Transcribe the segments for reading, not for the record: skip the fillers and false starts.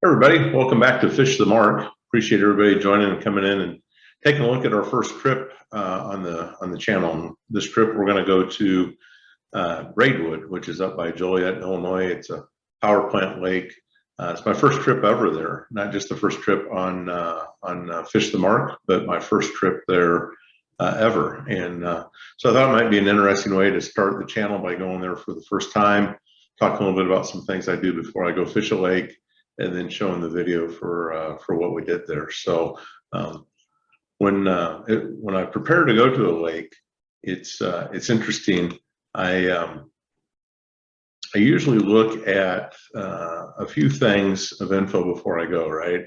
Everybody, welcome back to Fish the Mark. Appreciate everybody joining and coming in and taking a look at our first trip on the channel. This trip we're going to go to Braidwood, which is up by Joliet, Illinois. It's a power plant lake. It's my first trip ever there. Not just the first trip on Fish the Mark, but my first trip there ever. And so I thought it might be an interesting way to start the channel by going there for the first time, talk a little bit about some things I do before I go fish a lake, and then showing the video for what we did there. So when I prepare to go to a lake, it's interesting. I usually look at a few things of info before I go. Right,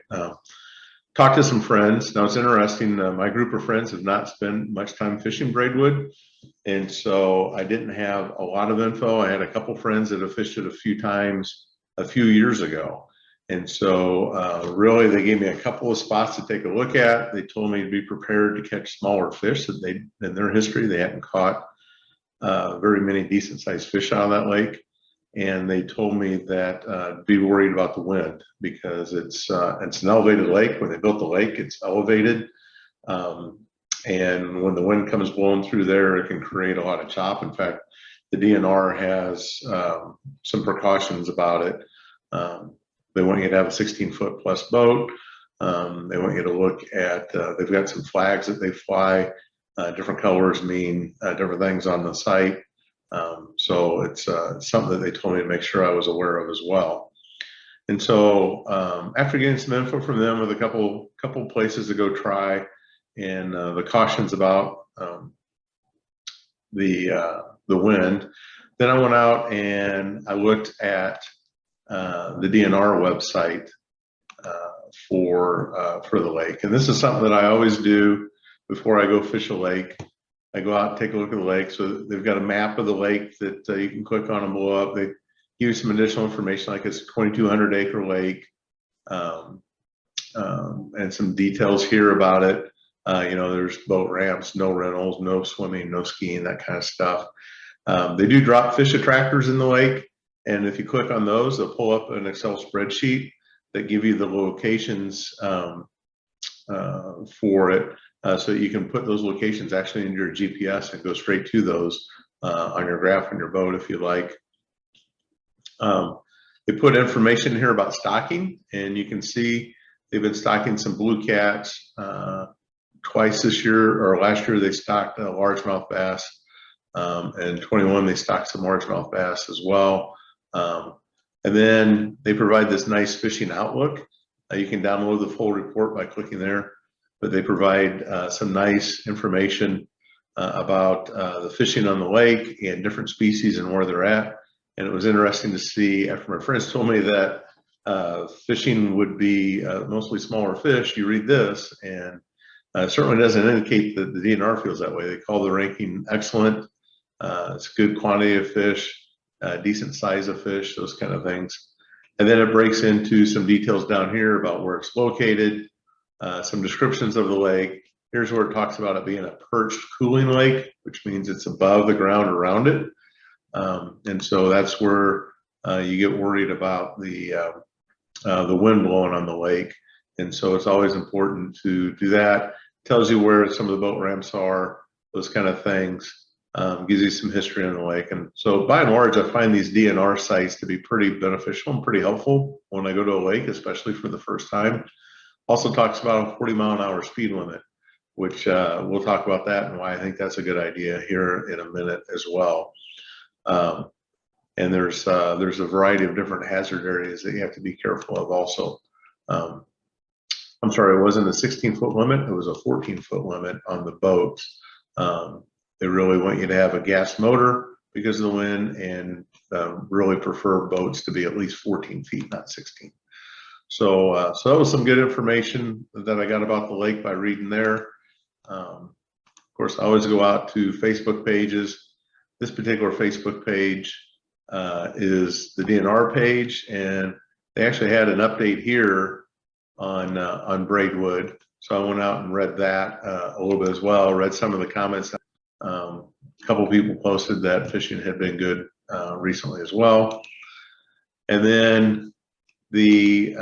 talk to some friends. Now it's interesting. My group of friends have not spent much time fishing Braidwood, and so I didn't have a lot of info. I had a couple friends that have fished it a few times a few years ago. And so really they gave me a couple of spots to take a look at. They told me to be prepared to catch smaller fish that in their history, they hadn't caught very many decent sized fish out of that lake. And they told me that be worried about the wind because it's an elevated lake. When they built the lake, it's elevated. And when the wind comes blowing through there, it can create a lot of chop. In fact, the DNR has some precautions about it. They want you to have a 16-foot plus boat. They want you to look at, they've got some flags that they fly. Different colors mean different things on the site. So it's something that they told me to make sure I was aware of as well. And so after getting some info from them with a couple places to go try and the cautions about the wind, then I went out and I looked at the DNR website for the lake. And this is something that I always do before I go fish a lake. I go out and take a look at the lake. So they've got a map of the lake that you can click on and blow up. They give you some additional information, like it's a 2,200 acre lake, and some details here about it. There's boat ramps, no rentals, no swimming, no skiing, that kind of stuff. They do drop fish attractors in the lake. And if you click on those, they'll pull up an Excel spreadsheet that give you the locations for it, so that you can put those locations actually into your GPS and go straight to those on your graph on your boat if you like. They put information here about stocking, and you can see they've been stocking some blue cats twice this year, or last year they stocked a largemouth bass, and 21 they stocked some largemouth bass as well. And then they provide this nice fishing outlook. You can download the full report by clicking there, but they provide some nice information about the fishing on the lake and different species and where they're at. And it was interesting to see, after my friends told me that fishing would be mostly smaller fish, you read this, and it certainly doesn't indicate that the DNR feels that way. They call the ranking excellent. It's a good quantity of fish. Decent size of fish, those kind of things. And then it breaks into some details down here about where it's located, some descriptions of the lake. Here's where it talks about it being a perched cooling lake, which means it's above the ground around it. And so that's where you get worried about the wind blowing on the lake. And so it's always important to do that. Tells you where some of the boat ramps are, those kind of things. Gives you some history on the lake. And so by and large, I find these DNR sites to be pretty beneficial and pretty helpful when I go to a lake, especially for the first time. Also talks about a 40-mile-an-hour speed limit, which we'll talk about that and why I think that's a good idea here in a minute as well. And there's a variety of different hazard areas that you have to be careful of also. I'm sorry, it wasn't a 16-foot limit, it was a 14-foot limit on the boats. They really want you to have a gas motor because of the wind, and really prefer boats to be at least 14 feet, not 16. So that was some good information that I got about the lake by reading there. Of course, I always go out to Facebook pages. This particular Facebook page is the DNR page, and they actually had an update here on Braidwood. So I went out and read that a little bit as well, read some of the comments. A couple people posted that fishing had been good recently as well. And then the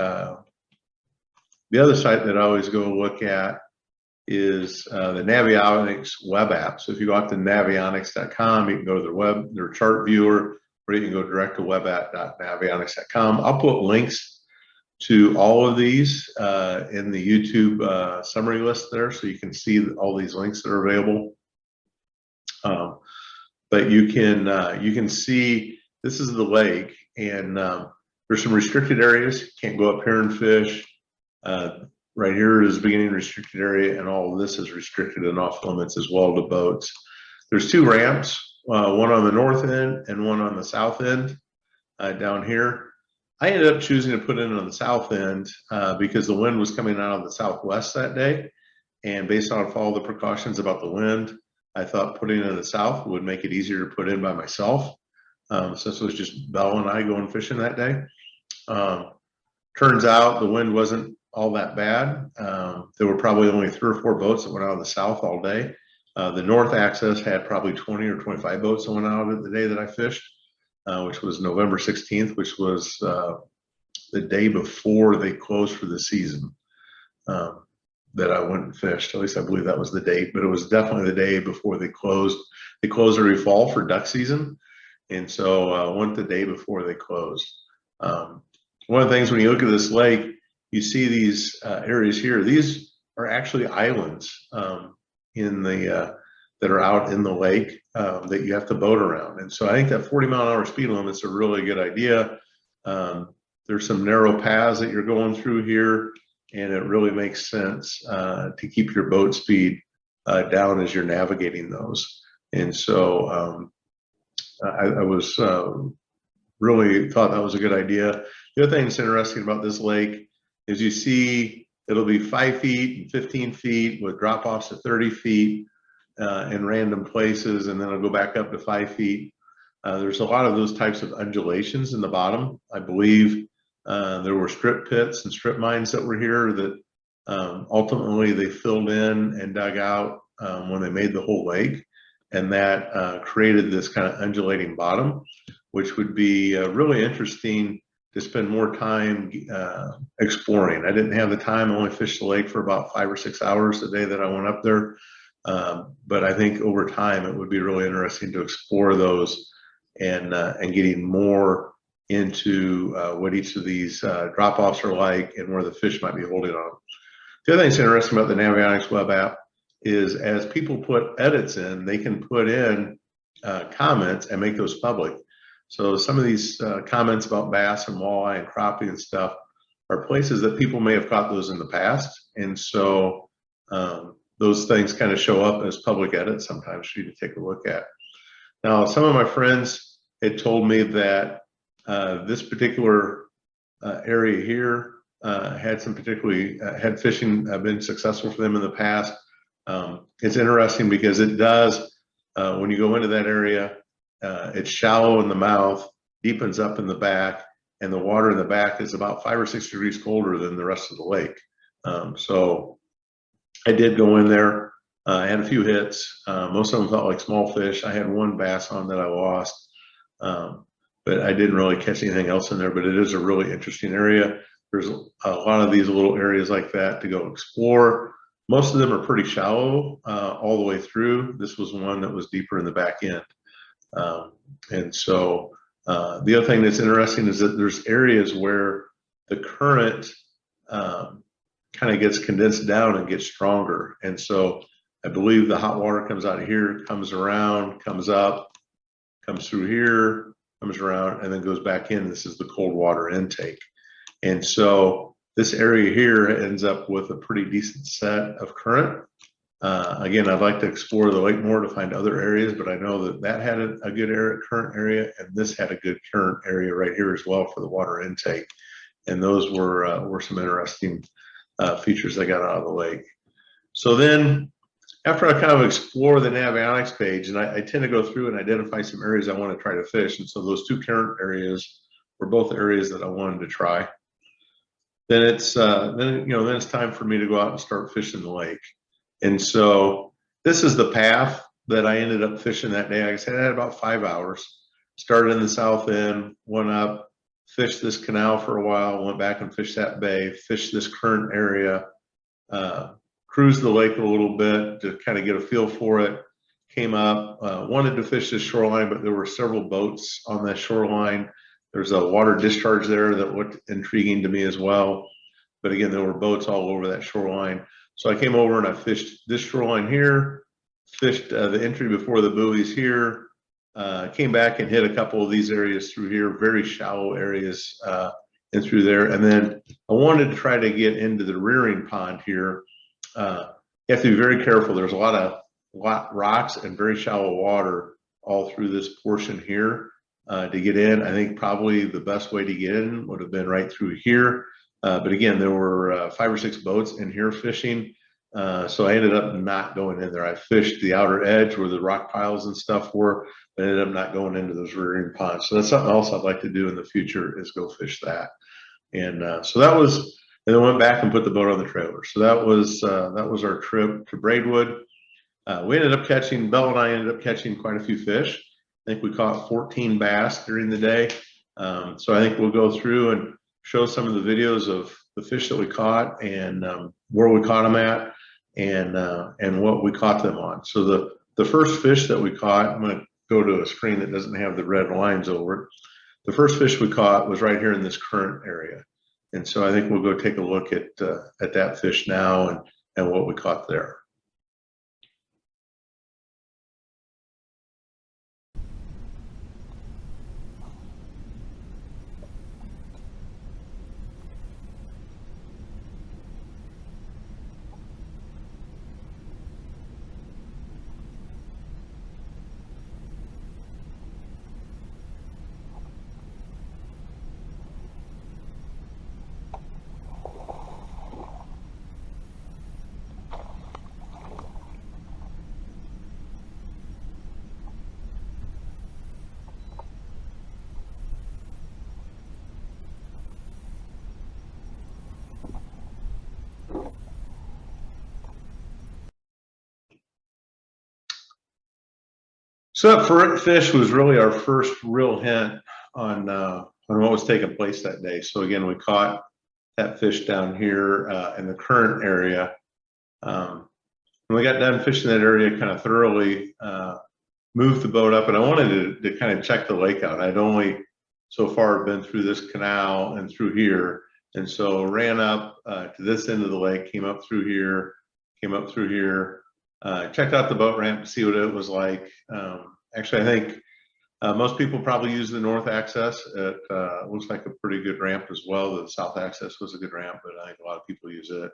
The other site that I always go look at is the Navionics web app. So if you go out to navionics.com, you can go to their chart viewer, or you can go direct to webapp.navionics.com. I'll put links to all of these in the YouTube summary list there, so you can see all these links that are available. But you can see this is the lake, and there's some restricted areas. You can't go up here and fish. Right here is the beginning restricted area, and all of this is restricted and off limits as well to boats. There's two ramps, one on the north end and one on the south end down here. I ended up choosing to put it on the south end because the wind was coming out of the southwest that day. And based on all the precautions about the wind, I thought putting it in the south would make it easier to put in by myself. Since it was just Belle and I going fishing that day. Turns out the wind wasn't all that bad. There were probably only 3 or 4 boats that went out of the south all day. The north access had probably 20 or 25 boats that went out of it the day that I fished, which was November 16th, which was the day before they closed for the season that I went and fished. At least I believe that was the date, but it was definitely the day before they closed. They closed every fall for duck season. And so went the day before they closed. One of the things when you look at this lake, you see these areas here. These are actually islands that are out in the lake that you have to boat around. And so I think that 40-mile-an-hour speed limit is a really good idea. There's some narrow paths that you're going through here, and it really makes sense to keep your boat speed down as you're navigating those. And so I was really thought that was a good idea. The other thing that's interesting about this lake is you see it'll be 5 feet and 15 feet with drop-offs to 30 feet in random places, and then it'll go back up to 5 feet. There's a lot of those types of undulations in the bottom. I believe there were strip pits and strip mines that were here that ultimately they filled in and dug out when they made the whole lake, and that created this kind of undulating bottom, which would be really interesting to spend more time exploring. I didn't have the time. I only fished the lake for about 5 or 6 hours the day that I went up there. But I think over time it would be really interesting to explore those and getting more into what each of these drop-offs are like and where the fish might be holding on. The other thing that's interesting about the Navionics web app is as people put edits in, they can put in comments and make those public. So some of these comments about bass and walleye and crappie and stuff are places that people may have caught those in the past. And so those things kind of show up as public edits sometimes for you to take a look at. Now, some of my friends had told me that this particular area here had some particularly, had fishing been successful for them in the past. It's interesting because it does, when you go into that area, it's shallow in the mouth, deepens up in the back, and the water in the back is about 5 or 6 degrees colder than the rest of the lake. So I did go in there. I had a few hits. Most of them felt like small fish. I had one bass on that I lost, but I didn't really catch anything else in there. But it is a really interesting area. There's a lot of these little areas like that to go explore. Most of them are pretty shallow all the way through. This was one that was deeper in the back end. And so the other thing that's interesting is that there's areas where the current kind of gets condensed down and gets stronger. And so I believe the hot water comes out of here, comes around, comes up, comes through here, comes around, and then goes back in. This is the cold water intake. And so this area here ends up with a pretty decent set of current. Again, I'd like to explore the lake more to find other areas, but I know that that had a good current area, and this had a good current area right here as well for the water intake. And those were some interesting features I got out of the lake. So then after I kind of explore the Navionics page, and I tend to go through and identify some areas I want to try to fish. And so those 2 current areas were both areas that I wanted to try. Then it's then it's time for me to go out and start fishing the lake. And so this is the path that I ended up fishing that day. Like I said, I had about 5 hours. Started in the south end, went up, fished this canal for a while, went back and fished that bay, fished this current area, cruised the lake a little bit to kind of get a feel for it, came up, wanted to fish this shoreline, but there were several boats on that shoreline. There's a water discharge there that looked intriguing to me as well. But again, there were boats all over that shoreline. So I came over and I fished this shoreline here, fished the entry before the buoys here, came back and hit a couple of these areas through here, very shallow areas and through there. And then I wanted to try to get into the rearing pond here. You have to be very careful. There's a lot of rocks and very shallow water all through this portion here to get in. I think probably the best way to get in would have been right through here. But again, there were 5 or 6 boats in here fishing. So I ended up not going in there. I fished the outer edge where the rock piles and stuff were, but ended up not going into those rearing ponds. So that's something else I'd like to do in the future, is go fish that. And so that was, and then went back and put the boat on the trailer. So that was our trip to Braidwood. We ended up catching, Belle and I ended up catching quite a few fish. I think we caught 14 bass during the day. So I think we'll go through and show some of the videos of the fish that we caught and where we caught them at and what we caught them on. So the first fish that we caught, I'm going to go to a screen that doesn't have the red lines over it. The first fish we caught was right here in this current area. And so I think we'll go take a look at that fish now and what we caught there. So that fish was really our first real hint on what was taking place that day. So again, we caught that fish down here in the current area. When we got done fishing that area kind of thoroughly, moved the boat up, and I wanted to kind of check the lake out. I'd only so far been through this canal and through here, and so ran up to this end of the lake, came up through here, checked out the boat ramp to see what it was like. Actually, I think most people probably use the north access. It looks like a pretty good ramp as well. The south access was a good ramp, but I think a lot of people use it.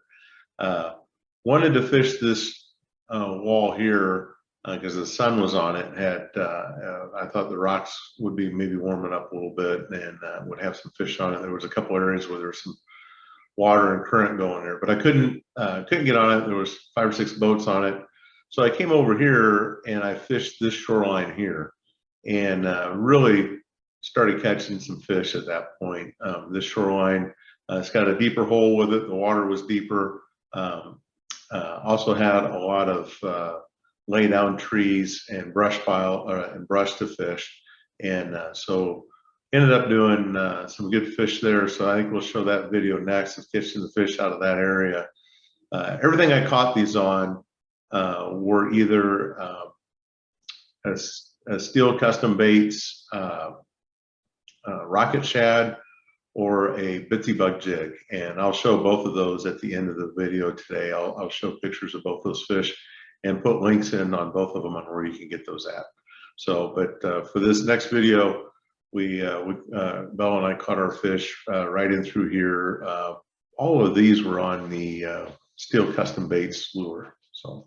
Wanted to fish this wall here because the sun was on it. I thought the rocks would be maybe warming up a little bit and would have some fish on it. There was a couple areas where there was some water and current going there, but I couldn't get on it. There was 5 or 6 boats on it. So I came over here and I fished this shoreline here and really started catching some fish at that point. This shoreline, it's got a deeper hole with it. The water was deeper. Also had a lot of lay down trees and brush pile and brush to fish. And so ended up doing some good fish there. So I think we'll show that video next, of catching the fish out of that area. Everything I caught these on were either steel custom baits, rocket shad, or a bitsy bug jig. And I'll show both of those at the end of the video today. I'll show pictures of both those fish and put links in on both of them on where you can get those at. So, but for this next video, Belle and I caught our fish right in through here. All of these were on the steel custom baits lure. So.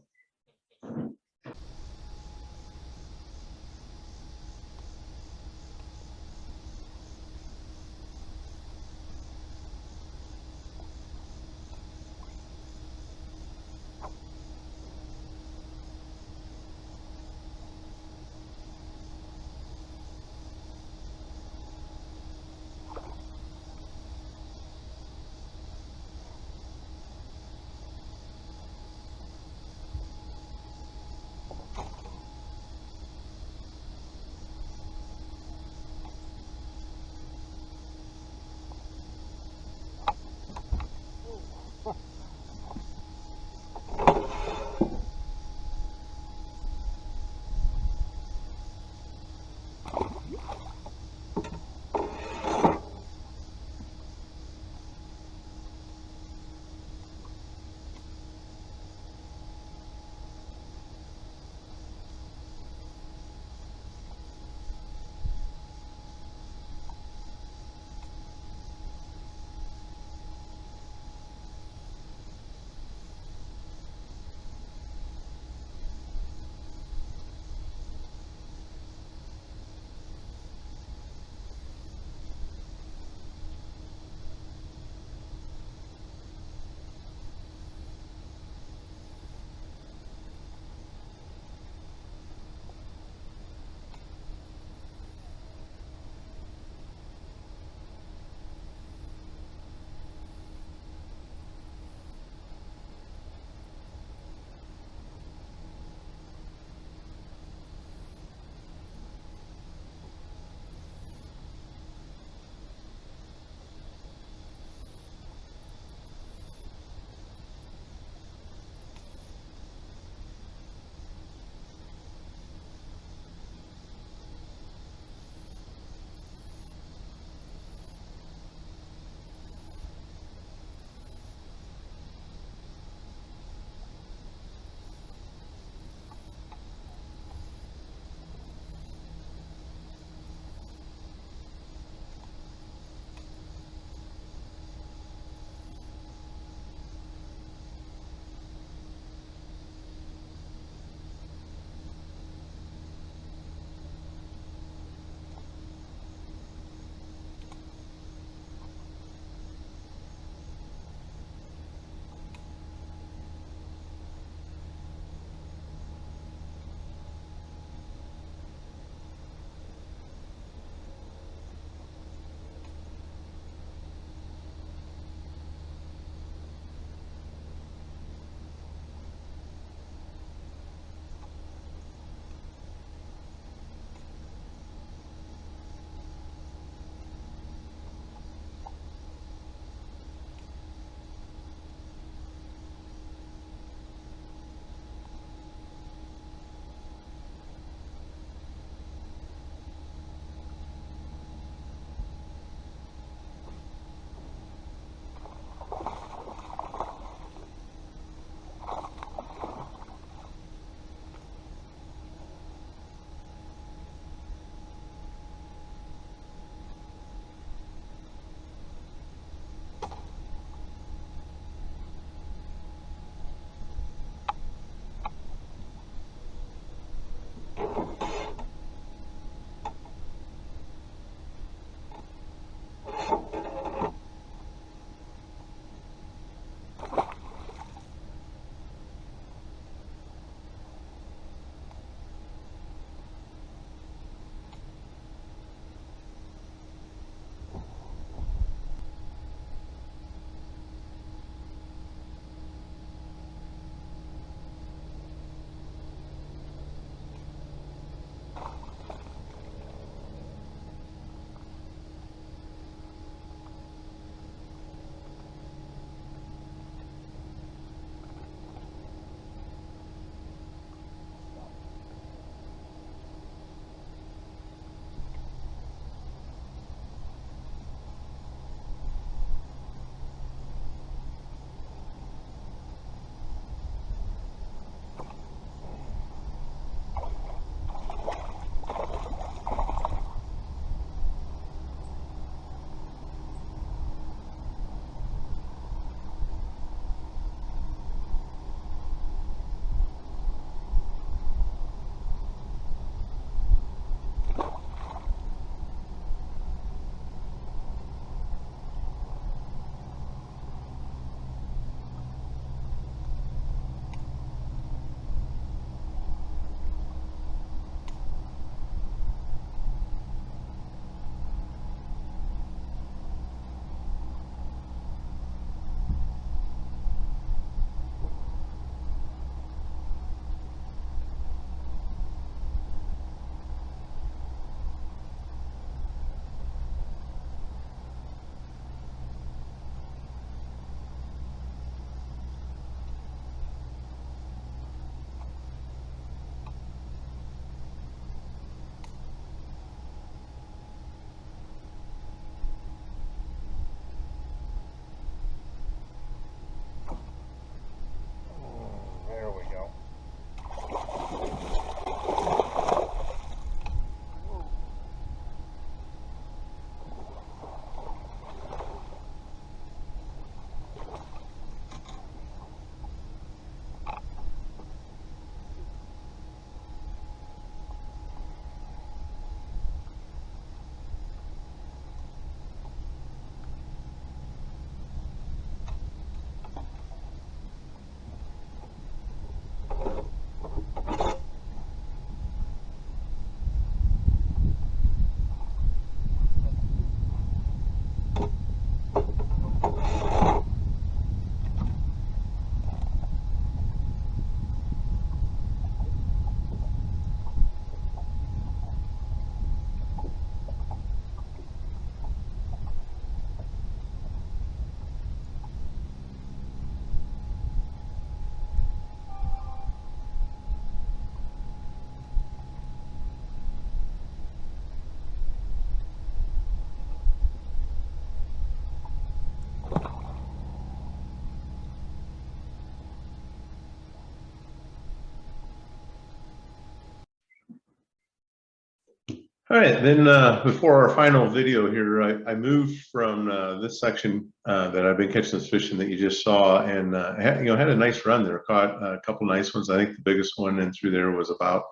All right, then before our final video here, I moved from this section that I've been catching this fishing that you just saw, and had a nice run there. Caught a couple nice ones. I think the biggest one in through there was about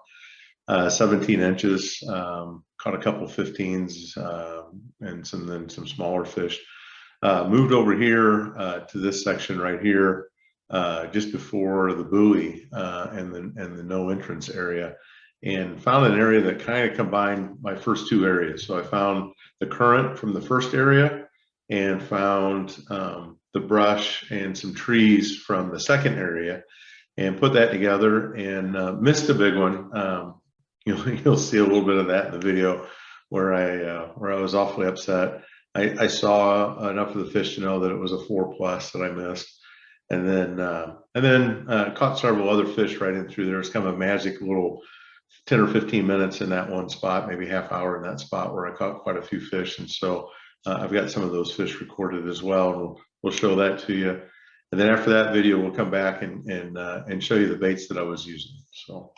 17 inches. Caught a couple 15s and some smaller fish. Moved over here to this section right here just before the buoy and the no entrance area, and found an area that kind of combined my first two areas. So I found the current from the first area and found the brush and some trees from the second area, and put that together, and missed a big one. You'll see a little bit of that in the video where I was awfully upset. I saw enough of the fish to know that it was a 4+ that I missed, and then caught several other fish right in through there. It's kind of a magic little 10 or 15 minutes in that one spot, maybe half hour in that spot, where I caught quite a few fish. And so I've got some of those fish recorded as well, and we'll show that to you. And then after that video, we'll come back and show you the baits that I was using. So.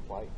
Twice.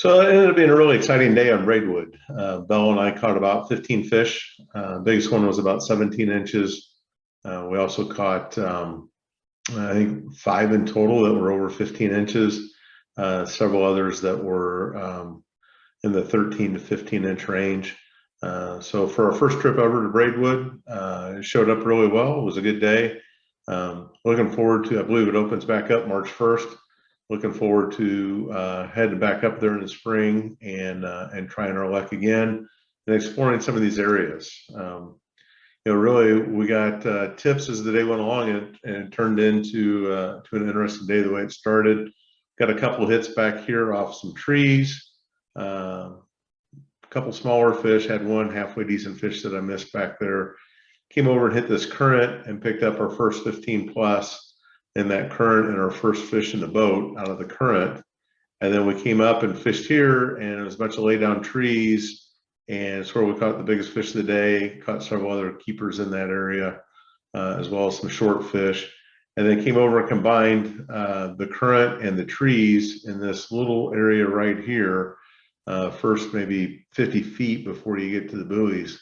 So it ended up being a really exciting day on Braidwood. Belle and I caught about 15 fish. Biggest one was about 17 inches. We also caught, I think, 5 in total that were over 15 inches. Several others that were in the 13 to 15 inch range. So for our first trip over to Braidwood, it showed up really well. It was a good day. Looking forward to, I believe it opens back up March 1st. Looking forward to heading back up there in the spring and trying our luck again and exploring some of these areas. Really, we got tips as the day went along, and it turned into to an interesting day the way it started. Got a couple of hits back here off some trees. A couple smaller fish. Had one halfway decent fish that I missed back there. Came over and hit this current and picked up our first 15 plus in that current and our first fish in the boat out of the current. And then we came up and fished here, and it was a bunch of lay down trees, and it's where we caught the biggest fish of the day. Caught several other keepers in that area, as well as some short fish. And then came over and combined the current and the trees in this little area right here, first maybe 50 feet before you get to the buoys,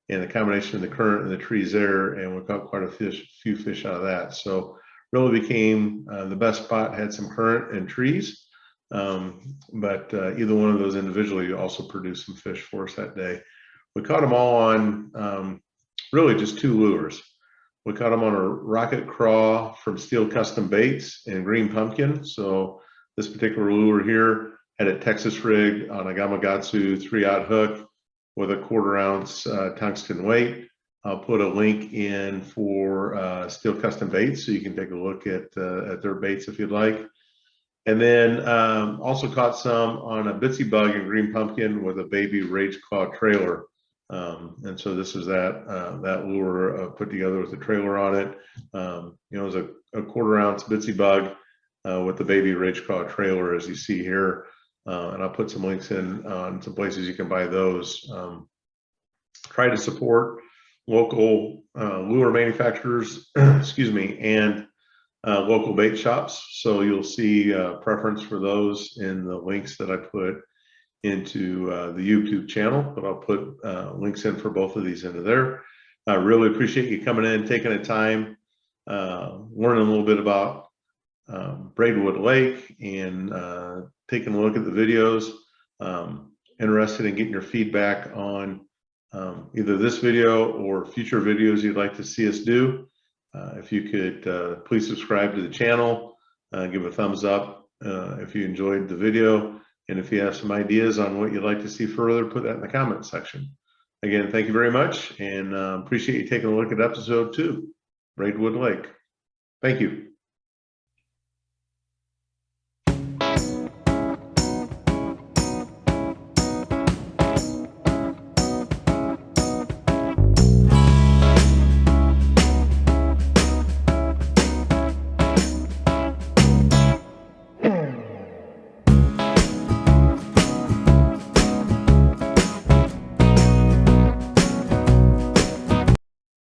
and the combination of the current and the trees there, and we caught quite a few fish out of that. So really became the best spot. Had some current and trees, but either one of those individually also produced some fish for us that day. We caught them all on really just 2 lures. We caught them on a rocket craw from Steel Custom Baits in Green Pumpkin. So this particular lure here had a Texas rig on a Gamakatsu 3/0 hook with a 1/4 ounce tungsten weight. I'll put a link in for Steel Custom Baits, so you can take a look at their baits if you'd like. And then also caught some on a Bitsy Bug in Green Pumpkin with a baby Rage Claw trailer. And so this is that lure put together with the trailer on it. It was a 1/4 ounce Bitsy Bug with the baby Rage Claw trailer, as you see here. And I'll put some links in on some places you can buy those. Try to support local lure manufacturers, excuse me, and local bait shops. So you'll see preference for those in the links that I put into the YouTube channel, but I'll put links in for both of these into there. I really appreciate you coming in, taking the time, learning a little bit about Braidwood Lake, and taking a look at the videos. Interested in getting your feedback on either this video or future videos you'd like to see us do. If you could please subscribe to the channel, give a thumbs up if you enjoyed the video, and if you have some ideas on what you'd like to see further, put that in the comment section. Again, thank you very much, and appreciate you taking a look at episode 2, Braidwood Lake. Thank you.